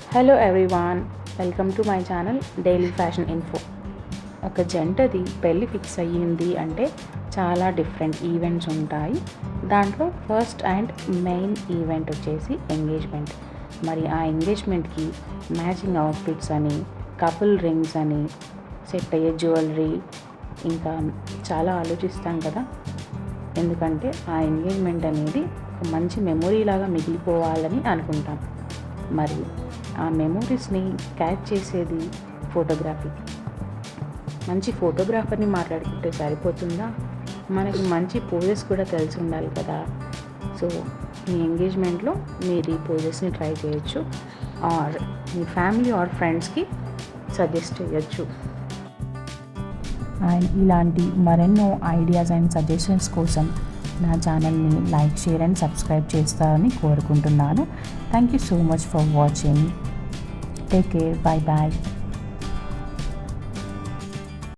Hello everyone, welcome to my channel daily fashion info. ఒక జంటది పెళ్ళి fix అయ్యింది అంటే చాలా డిఫరెంట్ ఈవెంట్స్ ఉంటాయి. దాంట్లో ఫస్ట్ అండ్ మెయిన్ ఈవెంట్ వచ్చేసి ఎంగేజ్మెంట్. మరి ఆ ఎంగేజ్మెంట్కి మ్యాచింగ్ అవుట్ఫిట్స్ అని, కపుల్ రింగ్స్ అని, సెట్ అయ్యే జ్యువెలరీ, ఇంకా చాలా ఆలోచిస్తాం కదా. ఎందుకంటే ఆ ఎంగేజ్మెంట్ అనేది ఒక మంచి మెమొరీ లాగా మిగిలిపోవాలని అనుకుంటాం. మరి ఆ మెమోరీస్ని క్యాచ్ చేసేది ఫోటోగ్రఫీ. మంచి ఫోటోగ్రాఫర్ని మాట్లాడుకుంటే సరిపోతుందా? మనకి మంచి పోజెస్ కూడా తెలిసి ఉండాలి కదా. సో మీ ఎంగేజ్మెంట్లో మీరు ఈ పోజెస్ని ట్రై చేయొచ్చు, ఆర్ మీ ఫ్యామిలీ ఆర్ ఫ్రెండ్స్కి సజెస్ట్ చేయొచ్చు. అండ్ ఇలాంటి మరెన్నో ఐడియాస్ అండ్ సజెషన్స్ కోసం నా ఛానల్ని లైక్, షేర్ అండ్ సబ్స్క్రైబ్ చేస్తారని కోరుకుంటున్నాను. Thank you so much for watching. Take care. Bye bye.